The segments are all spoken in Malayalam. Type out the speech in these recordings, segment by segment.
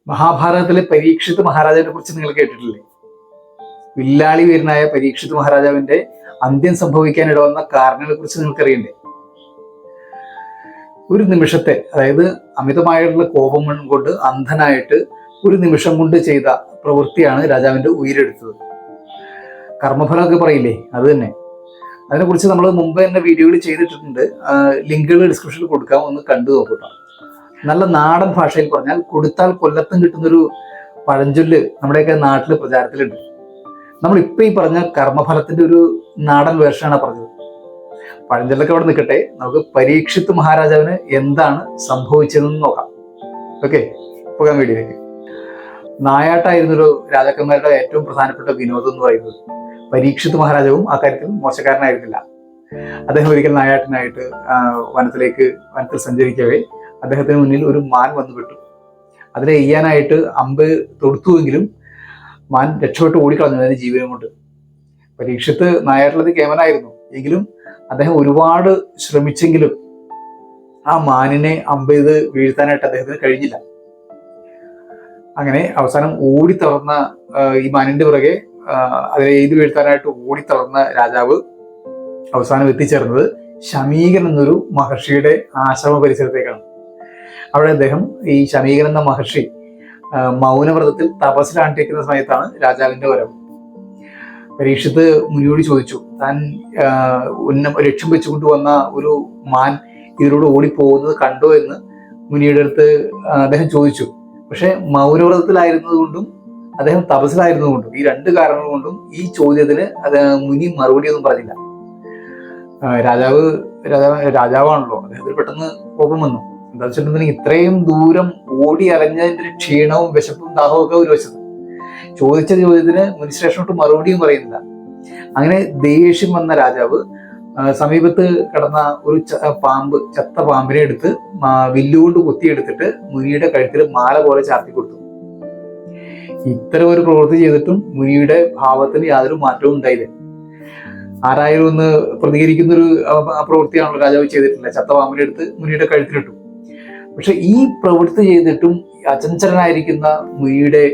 മഹാഭാരതത്തിലെ പരീക്ഷിത് മഹാരാജാവിനെ കുറിച്ച് നിങ്ങൾ കേട്ടിട്ടില്ലേ? വില്ലാളി വീരനായ പരീക്ഷിത് മഹാരാജാവിന്റെ അന്ത്യം സംഭവിക്കാൻ ഇടവന്ന കാരണങ്ങളെ കുറിച്ച് നിങ്ങൾക്കറിയണ്ടേ? ഒരു നിമിഷത്തെ, അതായത് അമിതമായിട്ടുള്ള കോപം കൊണ്ട് അന്ധനായിട്ട് ഒരു നിമിഷം കൊണ്ട് ചെയ്ത പ്രവൃത്തിയാണ് രാജാവിന്റെ ഉയിരെടുത്തത്. കർമ്മഫലമൊക്കെ പറയില്ലേ, അത് തന്നെ. അതിനെക്കുറിച്ച് നമ്മൾ മുമ്പ് തന്നെ വീഡിയോകൾ ചെയ്തിട്ടുണ്ട്. ലിങ്കുകൾ ഡിസ്ക്രിപ്ഷനിൽ കൊടുക്കാം, ഒന്ന് കണ്ടു നോക്കട്ടോ. നല്ല നാടൻ ഭാഷയിൽ പറഞ്ഞാൽ കൊടുത്താൽ കൊല്ലത്തും കിട്ടുന്നൊരു പഴഞ്ചൊല്ല് നമ്മുടെയൊക്കെ നാട്ടിൽ പ്രചാരത്തിലുണ്ട്. നമ്മളിപ്പോൾ ഈ പറഞ്ഞ കർമ്മഫലത്തിന്റെ ഒരു നാടൻ വേർഷനാണ് പറഞ്ഞത്. പഴഞ്ചൊല്ലൊക്കെ അവിടെ നിൽക്കട്ടെ, നമുക്ക് പരീക്ഷിത് മഹാരാജാവിന് എന്താണ് സംഭവിച്ചതെന്ന് നോക്കാം. ഓക്കെ, പോകാൻ വീഡിയോയിലേക്ക്. നായാട്ടായിരുന്നൊരു രാജാക്കന്മാരുടെ ഏറ്റവും പ്രധാനപ്പെട്ട വിനോദം എന്ന് പറയുന്നത്. പരീക്ഷിത് മഹാരാജാവും ആ കാര്യത്തിൽ മോശക്കാരനായിരുന്നില്ല. അദ്ദേഹം ഒരിക്കൽ നായാട്ടിനായിട്ട് വനത്തിൽ സഞ്ചരിക്കവേ അദ്ദേഹത്തിന് മുന്നിൽ ഒരു മാൻ വന്നു വിട്ടു. അതിനെ എയ്യാനായിട്ട് അമ്പ് തൊടുത്തുവെങ്കിലും മാൻ രക്ഷപ്പെട്ട് ഓടിക്കളഞ്ഞു അതിന്റെ ജീവനും കൊണ്ട്. പരീക്ഷിത്ത് നായാട്ടുള്ളത് കേമനായിരുന്നു, എങ്കിലും അദ്ദേഹം ഒരുപാട് ശ്രമിച്ചെങ്കിലും ആ മാനിനെ അമ്പ് ചെയ്ത് വീഴ്ത്താനായിട്ട് അദ്ദേഹത്തിന് കഴിഞ്ഞില്ല. അങ്ങനെ അവസാനം ഓടിത്തളർന്ന ഈ മാനിന്റെ പുറകെ അതിനെ എയ്ത് വീഴ്ത്താനായിട്ട് ഓടിത്തളർന്ന രാജാവ് അവസാനം എത്തിച്ചേർന്നത് ശമീകൻ എന്നൊരു മഹർഷിയുടെ ആശ്രമ പരിസരത്തേക്കാണ്. അവിടെ അദ്ദേഹം, ഈ ശമീകൻ എന്ന മഹർഷി മൗനവ്രതത്തിൽ തപസ്സിലാണ്ടിരിക്കുന്ന സമയത്താണ് രാജാവിന്റെ വരവ്. പരീക്ഷിത്ത് മുനിയോട് ചോദിച്ചു, താൻ ലക്ഷ്യം വെച്ചുകൊണ്ട് വന്ന ഒരു മാൻ ഇതിലൂടെ ഓടിപ്പോകുന്നത് കണ്ടോ എന്ന് മുനിയുടെ അടുത്ത് അദ്ദേഹം ചോദിച്ചു. പക്ഷെ മൗനവ്രതത്തിലായിരുന്നത് കൊണ്ടും അദ്ദേഹം തപസ്സിലായിരുന്നതുകൊണ്ടും, ഈ രണ്ട് കാരണങ്ങൾ കൊണ്ടും ഈ ചോദ്യത്തിന് മുനി മറുപടി ഒന്നും പറഞ്ഞില്ല. രാജാവാണല്ലോ, അദ്ദേഹത്തിന് പെട്ടെന്ന് കോപം വന്നു. എന്താ വെച്ചിട്ടുണ്ടെങ്കിൽ ഇത്രയും ദൂരം ഓടി അലഞ്ഞതിന്റെ ഒരു ക്ഷീണവും വിശപ്പും ദാഹവും ഒക്കെ ഒരു വശത്ത്, ചോദിച്ച ചോദ്യത്തിന് മുനിശ്രേഷ്ഠനോട്ട് മറുപടിയും പറയുന്നില്ല. അങ്ങനെ ദേഷ്യം വന്ന രാജാവ് സമീപത്ത് കിടന്ന ഒരു ചത്ത പാമ്പിനെ എടുത്ത് വില്ലുകൊണ്ട് കുത്തിയെടുത്തിട്ട് മുനിയുടെ കഴുത്തിൽ മാല പോലെ ചാർത്തി കൊടുത്തു. ഇത്തരം ഒരു പ്രവൃത്തി ചെയ്തിട്ടും മുനിയുടെ ഭാവത്തിന് യാതൊരു മാറ്റവും ഉണ്ടായില്ല. ആരായാലും ഒന്ന് പ്രതികരിക്കുന്നൊരു പ്രവൃത്തിയാണല്ലോ രാജാവ് ചെയ്തിട്ടില്ല. ചത്ത പാമ്പിനെ എടുത്ത് മുനിയുടെ കഴുത്തിലിട്ടു. പക്ഷെ ഈ പ്രവൃത്തി ചെയ്തിട്ടും അചഞ്ചലനായിരിക്കുന്ന മുനിയുടെ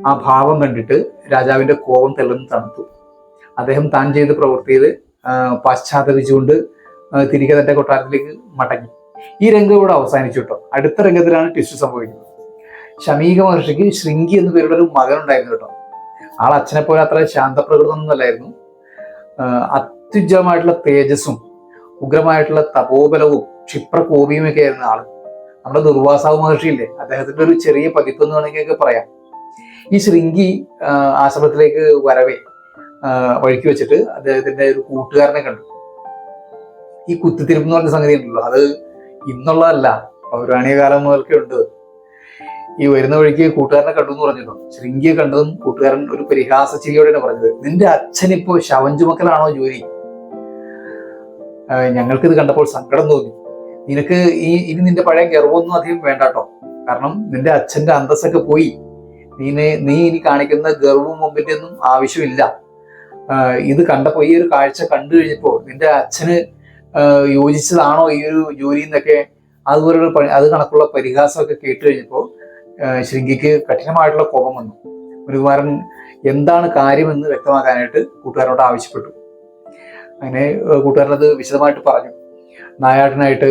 ആ ഭാവം കണ്ടിട്ട് രാജാവിന്റെ കോപം തെളിഞ്ഞു തണുത്തു. അദ്ദേഹം താൻ ചെയ്ത പ്രവൃത്തിയിൽ പശ്ചാത്തപിച്ചുകൊണ്ട് തിരികെ തന്റെ കൊട്ടാരത്തിലേക്ക് മടങ്ങി. ഈ രംഗം ഇവിടെ അവസാനിച്ചു കേട്ടോ. അടുത്ത രംഗത്തിലാണ് ട്വിസ്റ്റ് സംഭവിക്കുന്നത്. ശമീക മഹർഷിക്ക് ശൃംഗി എന്ന പേരുടെ ഒരു മകൻ ഉണ്ടായിരുന്നു കേട്ടോ. ആൾ അച്ഛനെ പോലെ അത്ര ശാന്തപ്രകൃതമൊന്നും അല്ലായിരുന്നു. അത്യുജ്ജമായിട്ടുള്ള തേജസ്സും ഉഗ്രമായിട്ടുള്ള തപോബലവും ക്ഷിപ്രകോപിയും ഒക്കെ ആയിരുന്ന ആള്. നമ്മുടെ ദുർവാസാവ് മഹർഷിയില്ലേ, അദ്ദേഹത്തിന്റെ ഒരു ചെറിയ പതിപ്പ് എന്ന് വേണമെങ്കിൽ പറയാം. ഈ ശൃംഗി ആശ്രമത്തിലേക്ക് വരവേ വഴിക്ക് വെച്ചിട്ട് അദ്ദേഹത്തിന്റെ ഒരു കൂട്ടുകാരനെ കണ്ടു. ഈ കുത്തിത്തിരിപ്പ് എന്ന് പറഞ്ഞ സംഗതി ഉണ്ടല്ലോ, അത് ഇന്നുള്ളതല്ല, പൗരാണിക കാലം മുതൽക്കേ ഉണ്ട്. ഈ വരുന്ന വഴിക്ക് കൂട്ടുകാരനെ കണ്ടു എന്ന് പറഞ്ഞല്ലോ. ശൃംഗിയെ കണ്ടതും കൂട്ടുകാരൻ ഒരു പരിഹാസ ചിരിയോടെയാണ് പറഞ്ഞത്, നിന്റെ അച്ഛനിപ്പോ ശവം ചുമക്കലാണോ ജോലി? ഞങ്ങൾക്കിത് കണ്ടപ്പോൾ സങ്കടം തോന്നി. നിനക്ക് ഇനി നിന്റെ പഴയ ഗർവൊന്നും അധികം വേണ്ടാട്ടോ, കാരണം നിന്റെ അച്ഛന്റെ അന്തസ്സൊക്കെ പോയി. നീ ഇനി കാണിക്കുന്ന ഗർവും മുമ്പിന്റെ ഒന്നും ആവശ്യമില്ല. ഇത് കണ്ടപ്പോ, ഈ ഒരു കാഴ്ച കണ്ടു കഴിഞ്ഞപ്പോ നിന്റെ അച്ഛന് യോജിച്ചതാണോ ഈ ഒരു ജോലി എന്നൊക്കെ അതുപോലുള്ള അത് കണക്കുള്ള പരിഹാസമൊക്കെ കേട്ട് കഴിഞ്ഞപ്പോ ശൃംഗിക്ക് കഠിനമായിട്ടുള്ള കോപം വന്നു. മുനികുമാരൻ എന്താണ് കാര്യമെന്ന് വ്യക്തമാക്കാനായിട്ട് കൂട്ടുകാരനോട് ആവശ്യപ്പെട്ടു. അങ്ങനെ കൂട്ടുകാരനത് വിശദമായിട്ട് പറഞ്ഞു. നായാട്ടിനായിട്ട്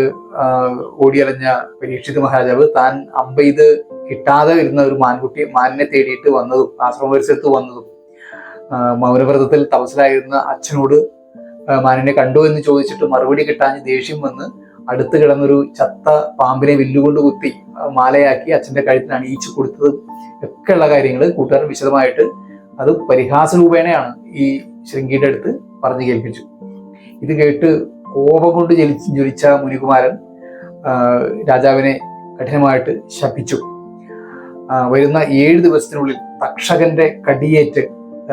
ഓടിയലഞ്ഞ പരീക്ഷിത് മഹാരാജാവ് താൻ അമ്പെയ്ത് കിട്ടാതെ വരുന്ന ഒരു മാനിനെ തേടിയിട്ട് വന്നതും ആശ്രമ പരിസരത്ത് വന്നതും മൗനവ്രതത്തിൽ തപസ്സിലായിരുന്ന അച്ഛനോട് മാനിനെ കണ്ടു എന്ന് ചോദിച്ചിട്ട് മറുപടി കിട്ടാഞ്ഞ് ദേഷ്യം വന്ന് അടുത്ത് കിടന്നൊരു ചത്ത പാമ്പിനെ വില്ലുകൊണ്ട് കുത്തി മാലയാക്കി അച്ഛന്റെ കഴുത്തിന് അണിയിച്ചു കൊടുത്തതും ഒക്കെയുള്ള കാര്യങ്ങൾ കൂട്ടുകാരൻ വിശദമായിട്ട് അത് പരിഹാസ രൂപേണയാണ് ഈ ശൃംഗിയുടെ അടുത്ത് പറഞ്ഞു കേൾപ്പിച്ചു. ഇത് കേട്ട് കോപം കൊണ്ട് ജ്വലിച്ച മുനികുമാരൻ രാജാവിനെ കഠിനമായിട്ട് ശപിച്ചു. വരുന്ന 7 ദിവസത്തിനുള്ളിൽ തക്ഷകന്റെ കടിയേറ്റ്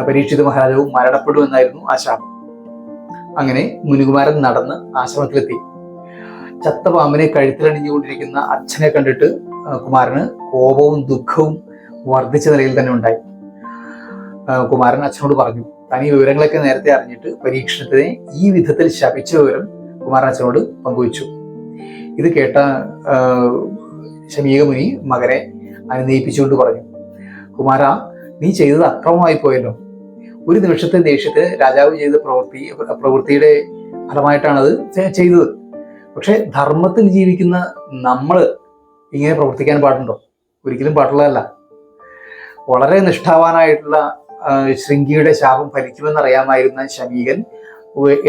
പരീക്ഷിത് മഹാരാജാവ് മരണപ്പെടുമെന്നായിരുന്നു ആ ശാപം. അങ്ങനെ മുനികുമാരൻ നടന്ന് ആശ്രമത്തിലെത്തി. ചത്ത പാമ്പിനെ കഴുത്തിലണിഞ്ഞുകൊണ്ടിരിക്കുന്ന അച്ഛനെ കണ്ടിട്ട് കുമാരന് കോപവും ദുഃഖവും വർദ്ധിച്ച നിലയിൽ തന്നെ ഉണ്ടായി. കുമാരൻ അച്ഛനോട് പറഞ്ഞു, താൻ ഈ വിവരങ്ങളൊക്കെ നേരത്തെ അറിഞ്ഞിട്ട് പരീക്ഷണത്തിനെ ഈ വിധത്തിൽ ശപിച്ച വിവരം കുമാരൻ അച്ഛനോട് പങ്കുവച്ചു. ഇത് കേട്ട ശമീക മുനി മകനെ അനുനയിപ്പിച്ചുകൊണ്ട് പറഞ്ഞു, കുമാര, നീ ചെയ്തത് അക്രമമായി പോയല്ലോ. ഒരു നിമിഷത്തെ ദേഷ്യത്തിന് രാജാവ് ചെയ്ത പ്രവൃത്തിയുടെ ഫലമായിട്ടാണ് അത് ചെയ്തത്. പക്ഷെ ധർമ്മത്തിൽ ജീവിക്കുന്ന നമ്മൾ ഇങ്ങനെ പ്രവർത്തിക്കാൻ പാടുണ്ടോ? ഒരിക്കലും പാടുള്ളതല്ല. വളരെ നിഷ്ഠാവാനായിട്ടുള്ള ശൃംഗിയുടെ ശാപം ഫലിക്കുമെന്നറിയാമായിരുന്ന ശമീകൻ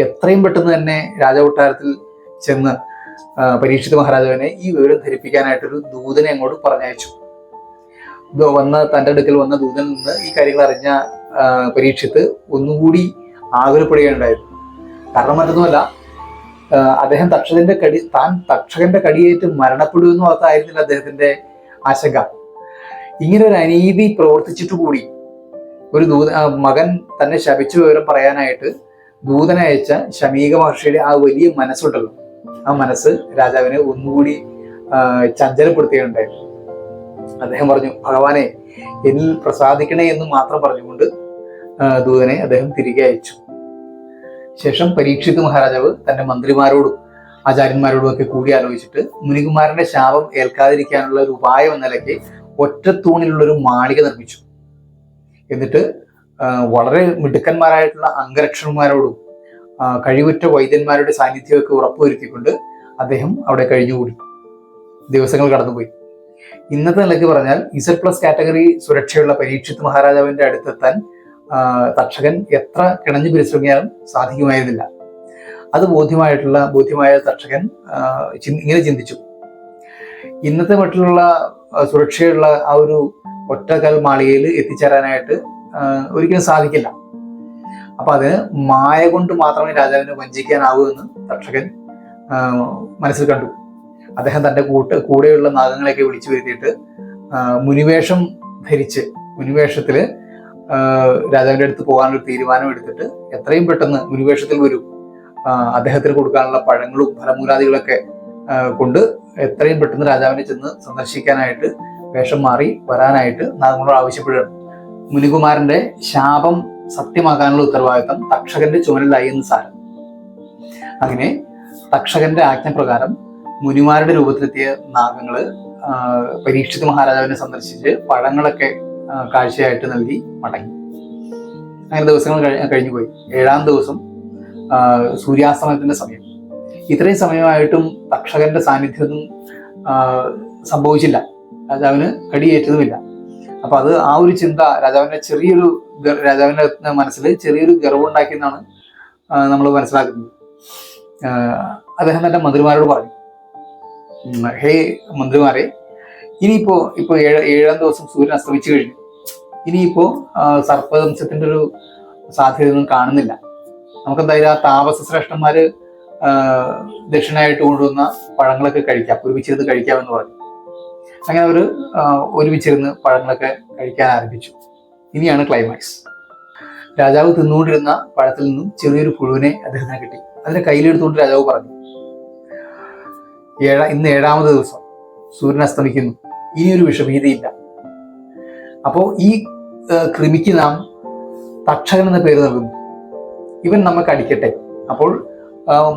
എത്രയും പെട്ടെന്ന് തന്നെ രാജകൊട്ടാരത്തിൽ ചെന്ന് പരീക്ഷിത് മഹാരാജാവിനെ ഈ വിവരം ധരിപ്പിക്കാനായിട്ടൊരു ദൂതനെ അങ്ങോട്ട് പറഞ്ഞയച്ചു. തൻ്റെ അടുക്കൽ വന്ന ദൂതനിൽ നിന്ന് ഈ കാര്യങ്ങൾ അറിഞ്ഞ പരീക്ഷിത്ത് ഒന്നുകൂടി ആകുലപ്പെടുകയുണ്ടായിരുന്നു. കാരണം മറ്റൊന്നുമല്ല, അദ്ദേഹം തക്ഷകന്റെ കടിയേറ്റ് മരണപ്പെടുമെന്നും അതായിരുന്നില്ല അദ്ദേഹത്തിന്റെ ആശങ്ക. ഇങ്ങനെ ഒരു അനീതി പ്രവർത്തിച്ചിട്ട് കൂടി ഒരു മകൻ തന്നെ ശപിച്ച വിവരം പറയാനായിട്ട് ദൂതനയച്ച ശമീക മഹർഷിയുടെ ആ വലിയ മനസ്സുണ്ടല്ലോ, ആ മനസ്സ് രാജാവിനെ ഒന്നുകൂടി ചഞ്ചലപ്പെടുത്തുകയുണ്ടായിരുന്നു. അദ്ദേഹം പറഞ്ഞു, ഭഗവാനെ, എന്നിൽ പ്രസാദിക്കണേ എന്ന് മാത്രം പറഞ്ഞുകൊണ്ട് ദൂതനെ അദ്ദേഹം തിരികെ അയച്ചു. ശേഷം പരീക്ഷിത് മഹാരാജാവ് തന്റെ മന്ത്രിമാരോടും ആചാര്യന്മാരോടും ഒക്കെ കൂടി ആലോചിച്ചിട്ട് മുനികുമാരന്റെ ശാപം ഏൽക്കാതിരിക്കാനുള്ള ഒരു ഉപായം എന്ന നിലയ്ക്ക് ഒറ്റത്തൂണിലുള്ളൊരു മാളിക നിർമ്മിച്ചു. എന്നിട്ട് വളരെ മിടുക്കന്മാരായിട്ടുള്ള അംഗരക്ഷന്മാരോടും കഴിവുറ്റ വൈദ്യന്മാരുടെ സാന്നിധ്യമൊക്കെ ഉറപ്പുവരുത്തിക്കൊണ്ട് അദ്ദേഹം അവിടെ കഴിഞ്ഞുകൂടി. ദിവസങ്ങൾ കടന്നുപോയി. ഇന്നത്തെ നിലയ്ക്ക് പറഞ്ഞാൽ Z+ കാറ്റഗറി സുരക്ഷയുള്ള പരീക്ഷിത് മഹാരാജാവിന്റെ അടുത്തെത്താൻ തക്ഷകൻ എത്ര കിണഞ്ഞു പരിശ്രമിക്കാനും സാധിക്കുമായിരുന്നില്ല. അത് ബോധ്യമായ തക്ഷകൻ ഇങ്ങനെ ചിന്തിച്ചു, ഇന്നത്തെ മട്ടിലുള്ള സുരക്ഷയുള്ള ആ ഒരു ഒറ്റക്കൽ മാളികയിൽ എത്തിച്ചേരാനായിട്ട് ഒരിക്കലും സാധിക്കില്ല. അപ്പൊ അതിന് മായ കൊണ്ട് മാത്രമേ രാജാവിനെ വഞ്ചിക്കാനാവൂ എന്ന് തക്ഷകൻ മനസ്സിൽ കണ്ടു. അദ്ദേഹം തന്റെ കൂടെയുള്ള നാഗങ്ങളെയൊക്കെ വിളിച്ചു വരുത്തിയിട്ട് മുനിവേഷം ധരിച്ച് മുനിവേഷത്തില് രാജാവിന്റെ അടുത്ത് പോകാനൊരു തീരുമാനം എടുത്തിട്ട് എത്രയും പെട്ടെന്ന് മുനിവേഷത്തിൽ വരും, അദ്ദേഹത്തിന് കൊടുക്കാനുള്ള പഴങ്ങളും ഫലമൂലാദികളൊക്കെ കൊണ്ട് എത്രയും പെട്ടെന്ന് രാജാവിനെ ചെന്ന് സന്ദർശിക്കാനായിട്ട് വേഷം മാറി വരാനായിട്ട് നാഗങ്ങളോട് ആവശ്യപ്പെടുകയാണ്. മുനികുമാരന്റെ ശാപം സത്യമാക്കാനുള്ള ഉത്തരവാദിത്തം തക്ഷകന്റെ ചുമലിലായി എന്ന് സാരം. അങ്ങനെ തക്ഷകന്റെ ആജ്ഞപ്രകാരം മുനിമാരുടെ രൂപത്തിലെത്തിയ നാഗങ്ങള് പരീക്ഷിത് മഹാരാജാവിനെ സന്ദർശിച്ച് പഴങ്ങളൊക്കെ കാഴ്ചയായിട്ട് നൽകി മടങ്ങി. അങ്ങനെ ദിവസങ്ങൾ കഴിഞ്ഞുപോയി. 7-ാം ദിവസം സൂര്യാസ്തമയത്തിന്റെ സമയം. ഇത്രയും സമയമായിട്ടും തക്ഷകന്റെ സാന്നിധ്യമൊന്നും സംഭവിച്ചില്ല, രാജാവിന് കടിയേറ്റതുമില്ല. അപ്പൊ അത് ആ ഒരു ചിന്ത രാജാവിന്റെ മനസ്സിൽ ചെറിയൊരു ഗർവുണ്ടാക്കിയെന്നാണ് നമ്മൾ മനസ്സിലാക്കുന്നത്. അദ്ദേഹം തന്റെ മന്ത്രിമാരോട് പറഞ്ഞു, ഹേ മന്ത്രിമാരെ, ഇനിയിപ്പോ 7-ാം ദിവസം സൂര്യൻ അസ്തമിച്ചു കഴിഞ്ഞു. ഇനിയിപ്പോ സർപ്പദംശത്തിന്റെ ഒരു സാധ്യതയൊന്നും കാണുന്നില്ല. നമുക്കെന്തായാലും ആ താപസ ശ്രേഷ്ഠന്മാര് ദക്ഷിണയായിട്ട് കൊണ്ടുവന്ന പഴങ്ങളൊക്കെ കഴിക്കാം, ഒരുമിച്ചിരുന്ന് കഴിക്കാമെന്ന് പറഞ്ഞു. അങ്ങനെ അവർ ഒരുമിച്ചിരുന്ന് പഴങ്ങളൊക്കെ കഴിക്കാൻ ആരംഭിച്ചു. ഇനിയാണ് ക്ലൈമാക്സ്. രാജാവ് തിന്നുകൊണ്ടിരുന്ന പഴത്തിൽ നിന്നും ചെറിയൊരു പുഴുവിനെ അദ്ദേഹത്തിന് കിട്ടി. അതിനെ കയ്യിലെടുത്തുകൊണ്ട് രാജാവ് പറഞ്ഞു, ഇന്ന് 7-ാമത് ദിവസം, സൂര്യൻ അസ്തമിക്കുന്നു, ഇനിയൊരു വിഷഭീതിയില്ല. അപ്പോ ഈ കൃമിക്ക് നാം തക്ഷകൻ എന്ന പേര് നൽകുന്നു. ഇവൻ നമുക്ക് അടിക്കട്ടെ, അപ്പോൾ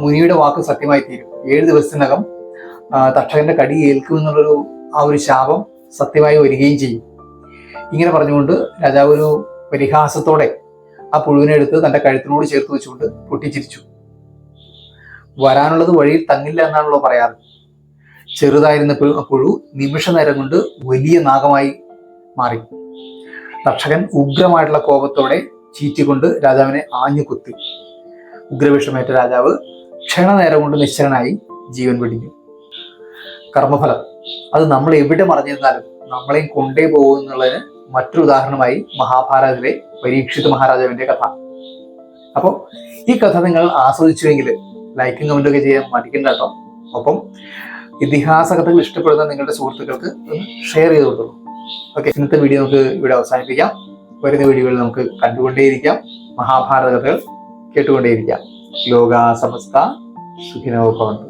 മുനിയുടെ വാക്ക് സത്യമായി തീരും. 7 ദിവസത്തിനകം തക്ഷകന്റെ കടി ഏൽക്കുമെന്നുള്ളൊരു ആ ഒരു ശാപം സത്യമായി വരികയും ചെയ്യും. ഇങ്ങനെ പറഞ്ഞുകൊണ്ട് രാജാവ് ഒരു പരിഹാസത്തോടെ ആ പുഴുവിനെ എടുത്ത് തന്റെ കഴുത്തിനോട് ചേർത്ത് വെച്ചുകൊണ്ട് പൊട്ടിച്ചിരിച്ചു. വരാനുള്ളത് വഴിയിൽ തങ്ങില്ല എന്നാണല്ലോ പറയാറ്. ചെറുതായിരുന്ന പുഴു നിമിഷ നേരം കൊണ്ട് വലിയ നാഗമായി മാറി. തക്ഷകൻ ഉഗ്രമായിട്ടുള്ള കോപത്തോടെ ചീറ്റിക്കൊണ്ട് രാജാവിനെ ആഞ്ഞു കുത്തി. ഉഗ്രവിഷമേറ്റ രാജാവ് ക്ഷണനേരം കൊണ്ട് നിശ്ചലനായി ജീവൻ വെടിഞ്ഞു. കർമ്മഫലം അത് നമ്മൾ എവിടെ മറിഞ്ഞിരുന്നാലും നമ്മളെയും കൊണ്ടേ പോകുമെന്നുള്ളതിന് മറ്റൊരു ഉദാഹരണമായി മഹാഭാരതത്തിലെ പരീക്ഷിത് മഹാരാജാവിന്റെ കഥ. അപ്പോൾ ഈ കഥ നിങ്ങൾ ആസ്വദിച്ചുവെങ്കിൽ ലൈക്കും കമന്റും ഒക്കെ ചെയ്യാൻ മടിക്കണ്ട കേട്ടോ. ഒപ്പം ഇതിഹാസ കഥകൾ ഇഷ്ടപ്പെടുന്ന നിങ്ങളുടെ സുഹൃത്തുക്കൾക്ക് ഷെയർ ചെയ്ത് കൊടുത്തോളൂ. ഓക്കെ, ഇന്നത്തെ വീഡിയോ നമുക്ക് ഇവിടെ അവസാനിപ്പിക്കാം. വരുന്ന വീഡിയോകളിൽ നമുക്ക് കണ്ടുകൊണ്ടേയിരിക്കാം, മഹാഭാരത കഥകൾ കേട്ടുകൊണ്ടേയിരിക്കാം. ലോകാ സമസ്ത സുഖിനോ ഭവന്തു.